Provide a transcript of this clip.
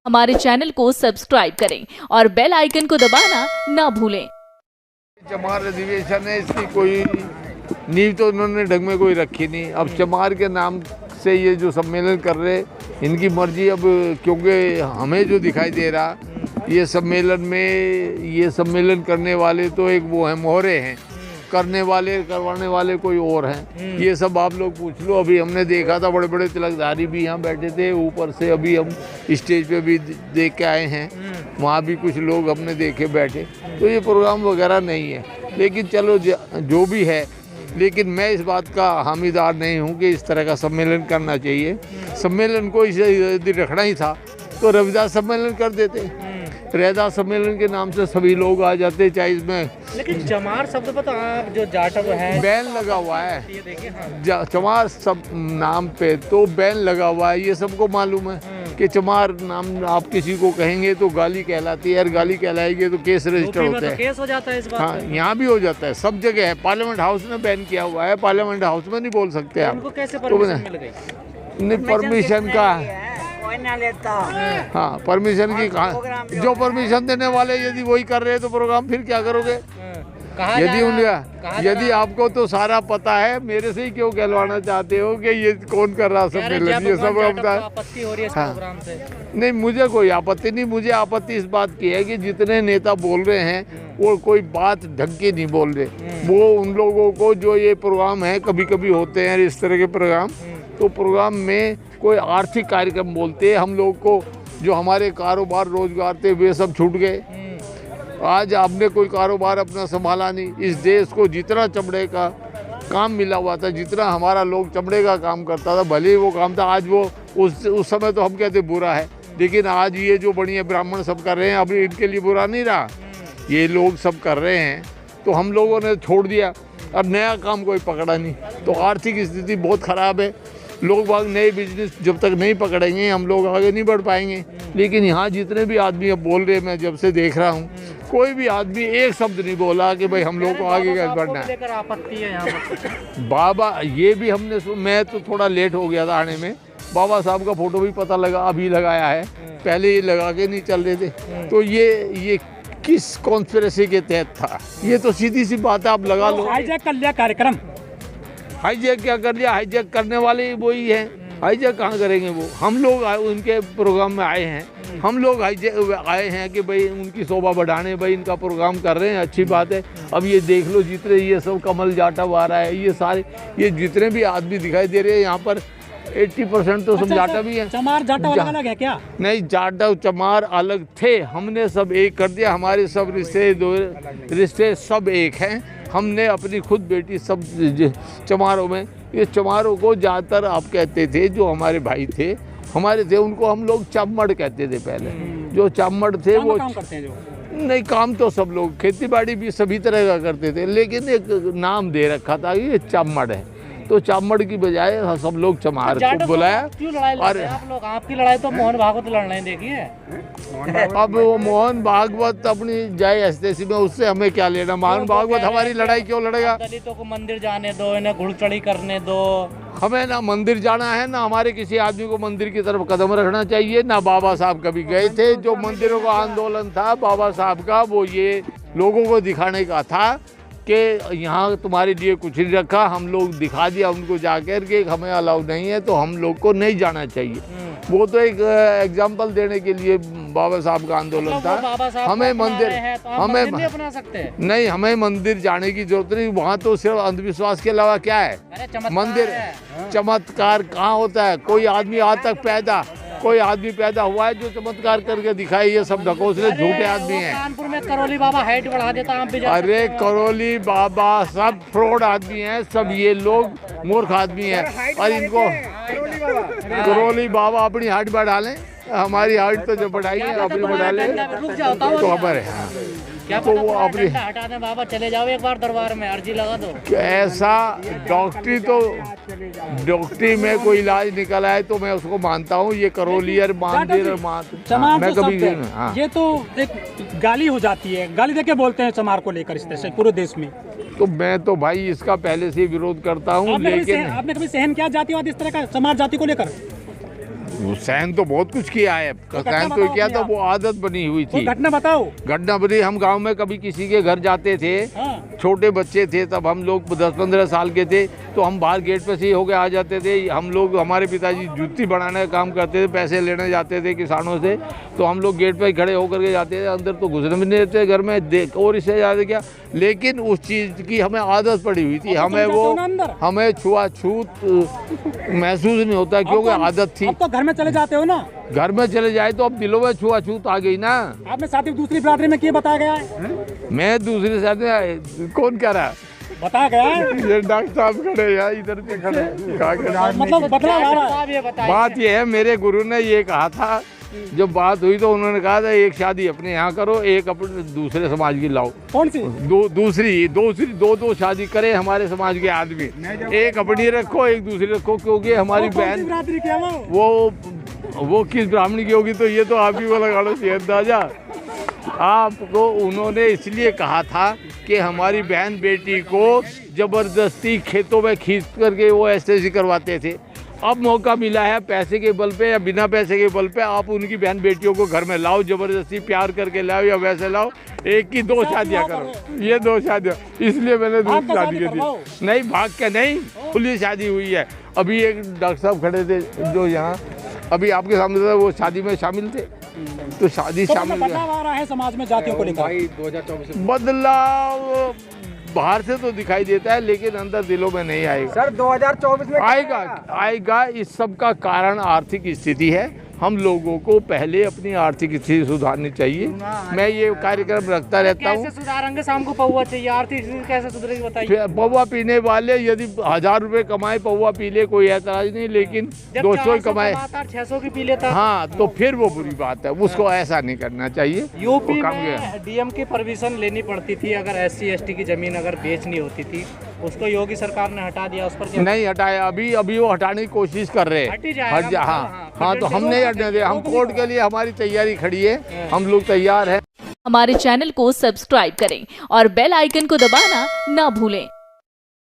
हमारे चैनल को सब्सक्राइब करें और बेल आइकन को दबाना ना भूलें। चमार अधिवेशन है, इसकी कोई नींव तो उन्होंने ढंग में कोई रखी नहीं। अब चमार के नाम से ये जो सम्मेलन कर रहे, इनकी मर्जी। अब क्योंकि हमें जो दिखाई दे रहा ये सम्मेलन में, ये सम्मेलन करने वाले तो एक वो हैं, मोहरे हैं, करने वाले करवाने वाले कोई और हैं। ये सब आप लोग पूछ लो। अभी हमने देखा था बड़े बड़े तिलकधारी भी यहाँ बैठे थे ऊपर से, अभी हम स्टेज पे भी देख के आए हैं, वहाँ भी कुछ लोग हमने देखे बैठे। तो ये प्रोग्राम वगैरह नहीं है, लेकिन चलो जो भी है, लेकिन मैं इस बात का हामीदार नहीं हूँ कि इस तरह का सम्मेलन करना चाहिए। सम्मेलन को यदि रखना ही था तो रविदास सम्मेलन कर देते। रविदास सम्मेलन के नाम से सभी लोग आ जाते, चाहे इसमें लेकिन चमार शब्द पर तो आप जो जाटव है बैन लगा हुआ है। ये देखिए, हाँ। चमार सब नाम पे तो बैन लगा हुआ है, ये सबको मालूम है कि चमार नाम आप किसी को कहेंगे तो गाली कहलाती है, और गाली कहलाएगी तो केस रजिस्टर होता है। केस हो जाता है इस बात हाँ, यहाँ भी हो जाता है, सब जगह है। पार्लियामेंट हाउस ने बैन किया हुआ है, पार्लियामेंट हाउस में नहीं बोल सकते आप। उनको कैसे परमिशन मिल गई? नहीं, परमिशन का हाँ, परमिशन की कहा, जो परमिशन देने वाले यदि वही कर रहे हैं तो प्रोग्राम फिर क्या करोगे? यदि उनका, यदि आपको तो सारा पता है, मेरे से ही क्यों कहलवाना चाहते हो कि ये कौन कर रहा सम्मेलन? ये सब आपत्ति हो रही है इस प्रोग्राम से? नहीं, मुझे कोई आपत्ति नहीं। मुझे आपत्ति इस बात की है कि जितने नेता बोल रहे हैं वो कोई बात ढंग की नहीं बोल रहे। वो उन लोगों को जो ये प्रोग्राम है, कभी कभी होते हैं इस तरह के प्रोग्राम, तो प्रोग्राम में कोई आर्थिक कार्यक्रम बोलते हैं, हम लोग को जो हमारे कारोबार रोजगार थे वे सब छूट गए। आज आपने कोई कारोबार अपना संभाला नहीं। इस देश को जितना चमड़े का काम मिला हुआ था, जितना हमारा लोग चमड़े का काम करता था, भले ही वो काम था, आज वो उस समय तो हम कहते बुरा है, लेकिन आज ये जो बढ़िया ब्राह्मण सब कर रहे हैं, अभी इनके लिए बुरा नहीं रहा। ये लोग सब कर रहे हैं तो हम लोगों ने छोड़ दिया, अब नया काम कोई पकड़ा नहीं, तो आर्थिक स्थिति बहुत ख़राब है। लोग बाग नए बिजनेस जब तक नहीं पकड़ेंगे हम लोग आगे नहीं बढ़ पाएंगे। लेकिन यहाँ जितने भी आदमी अब बोल रहे हैं, मैं जब से देख रहा हूँ, कोई भी आदमी एक शब्द नहीं बोला कि भाई हम लोग को आगे कैसे बढ़ना है। आपत्ति है यहाँ पर? बाबा, ये भी हमने मैं तो थोड़ा लेट हो गया था आने में। बाबा साहब का फोटो भी पता लगा, अभी लगाया है, पहले ये लगा के नहीं चल रहे थे। तो ये किस कॉन्स्पिरेसी के तहत था? ये तो सीधी सी बात है, आप लगा लो। हाईजैक कर लिया कार्यक्रम। हाईजैक क्या कर लिया? हाईजैक करने वाले वही हैं। हाईजैक कहाँ करेंगे वो? हम लोग उनके प्रोग्राम में आए हैं, हम लोग हाईजैक आए हैं कि भाई उनकी शोभा बढ़ाने, भाई इनका प्रोग्राम कर रहे हैं, अच्छी बात है। अब ये देख लो, जितने ये सब कमल जाटव आ रहा है, ये सारे ये जितने भी आदमी दिखाई दे रहे हैं यहाँ पर 80% तो सब जाटव भी हैं। चमार जाटव अलग है क्या? नहीं, जाटव चमार अलग थे, हमने सब एक कर दिया। हमारे सब रिश्ते सब एक हैं। हमने अपनी खुद बेटी सब चमारों में, ये चमारों को ज़्यादातर आप कहते थे, जो हमारे भाई थे, हमारे थे, उनको हम लोग चामड़ कहते थे पहले। जो चामड़ थे वो काम करते हैं जो? नहीं, काम तो सब लोग, खेती बाड़ी भी सभी तरह का करते थे, लेकिन एक नाम दे रखा था कि ये चामड़ है, तो चामड़ की बजाय सब लोग चमार को बुलाया। और आप लोग, आपकी लड़ाई तो मोहन भागवत लड़ रहे हैं, देखिए। अब वो मोहन भागवत अपनी जाए हस्तेसी में, उससे हमें क्या लेना? मोहन भागवत हमारी लड़ाई क्यों लड़ेगा? दलितों को मंदिर जाने दो, इन्हें घुड़चढ़ी करने दो। हमें ना मंदिर जाना है, ना हमारे किसी आदमी को मंदिर की तरफ कदम रखना चाहिए, ना बाबा साहब कभी गए थे। जो मंदिरों का आंदोलन था बाबा साहब का, वो ये लोगों को दिखाने का था कि यहाँ तुम्हारे लिए कुछ नहीं रखा। हम लोग दिखा दिया उनको जाकर के हमें अलाउ नहीं है, तो हम लोग को नहीं जाना चाहिए। वो तो एक एग्जाम्पल देने के लिए बाबा साहब का आंदोलन था। हमें मंदिर, हमें नहीं अपना सकते हैं। नहीं, हमें मंदिर जाने की जरूरत नहीं। वहाँ तो सिर्फ अंधविश्वास के अलावा क्या है? मंदिर चमत्कार कहाँ होता है? कोई आदमी आज तक कोई आदमी पैदा हुआ है जो चमत्कार करके दिखाए? ये सब ढकोसले झूठे आदमी हैं। कानपुर में करोली बाबा हाइट बढ़ा देता, आप भी जा सकते अरे करोली बाबा सब फ्रॉड आदमी हैं, सब ये लोग मूर्ख आदमी हैं। और इनको करोली बाबा अपनी हाइट बढ़ा लें, हमारी हाइट तो जो बढ़ाई है अपनी बढ़ा लें तो खबर है। क्या तो वो अपनी हटा दें बाबा, चले जाओ एक बार दरबार में, अर्जी लगा दो। ऐसा डॉक्टरी में कोई इलाज निकला है तो मैं उसको मानता हूँ। ये करोलियर मंदिर मैं कभी, ये तो एक गाली हो जाती है, गाली देके बोलते हैं चमार को लेकर इस तरह से पूरे देश में। तो मैं तो भाई इसका पहले से विरोध करता हूँ। लेकिन आपने कभी सहन किया जातिवाद इस तरह का चमार जाति को लेकर? वो सहन तो बहुत कुछ किया है, सहन तो किया था, वो आदत बनी हुई कोई थी। घटना बताओ। घटना बनी, हम गांव में कभी किसी के घर जाते थे, हाँ। छोटे बच्चे थे तब, हम लोग 10-15 साल के थे, तो हम बाहर गेट पे से ही होके आ जाते थे। हम लोग, हमारे पिताजी जूती बनाने का काम करते थे, पैसे लेने जाते थे किसानों से, तो हम लोग गेट पे ही खड़े होकर के जाते थे, अंदर तो घुसने भी नहीं देते घर में, देख और इससे ज़्यादा क्या। लेकिन उस चीज़ की हमें आदत पड़ी हुई थी, हमें वो, हमें छुआछूत महसूस नहीं होता क्योंकि आदत थी। अब तो घर में चले जाते हो ना, घर में चले जाए तो अब दिलों में छुआछूत आ गई ना। आपने शादी दूसरी बिरादरी में किए बताया गया है, मैं दूसरी शादी, कौन कह रहा है? बताया गया है। ये डॉक्टर साहब खड़े यार, इधर से खड़े, क्या करें? मतलब बदलाव आ रहा है। साहब ये बताइए, बात ये है, मेरे गुरु ने ये कहा था, जब बात हुई तो उन्होंने कहा था एक शादी अपने यहाँ करो, एक अपने दूसरे समाज की लाओ। कौन सी? दो शादी करें हमारे समाज के आदमी, एक अपनी रखो एक दूसरी रखो, क्योंकि हमारी कौन सी बहन बिरादरी की है वो? किस ब्राह्मण की होगी तो ये तो आप ही को लगा लो सी अंदाजा। आपको उन्होंने इसलिए कहा था कि हमारी बहन बेटी को जबरदस्ती खेतों में खींच करके वो ऐसे करवाते थे। अब मौका मिला है, पैसे के बल पे या बिना पैसे के बल पे आप उनकी बहन बेटियों को घर में लाओ, जबरदस्ती प्यार करके लाओ या वैसे लाओ, एक की 2 शादियाँ करो। ये 2 शादियाँ, इसलिए मैंने दूसरी शादी कर दी। नहीं भाग के नहीं, खुली शादी हुई है। अभी एक डॉक्टर साहब खड़े थे जो यहाँ अभी आपके सामने था, वो शादी में शामिल थे, तो शादी तो शामिल। बदलाव आ रहा है समाज में जातियों को लेकर। बदलाव बाहर से तो दिखाई देता है, लेकिन अंदर दिलों में नहीं आएगा। सर 2024 में आएगा। इस सब का कारण आर्थिक स्थिति है। हम लोगों को पहले अपनी आर्थिक स्थिति सुधारनी चाहिए। मैं ये कार्यक्रम रखता रहता हूँ। कैसे सुधारेंगे? शाम को पौवा चाहिए, आर्थिक स्थिति कैसे सुधरेगी बताइए। पौवा पीने वाले यदि 1000 रुपए कमाए, पौवा पी ले, कोई ऐतराज नहीं, लेकिन 200 कमाए, 600 की पी लेता। हाँ, तो फिर वो बुरी बात है, उसको ऐसा नहीं करना चाहिए। यूपी वो काम में गया। डीएम की परमिशन लेनी पड़ती थी, अगर SC ST की जमीन अगर बेचनी होती थी, उसको योगी सरकार ने हटा दिया, उस पर क्या? नहीं हटाया, अभी वो हटाने की कोशिश कर रहे हट ही हैं। जाएगा, मतलब, हाँ, तो हम नहीं हटने दे, हम कोर्ट के लिए हमारी तैयारी खड़ी है, हम लोग तैयार हैं। हमारे चैनल को सब्सक्राइब करें और बेल आइकन को दबाना ना भूलें।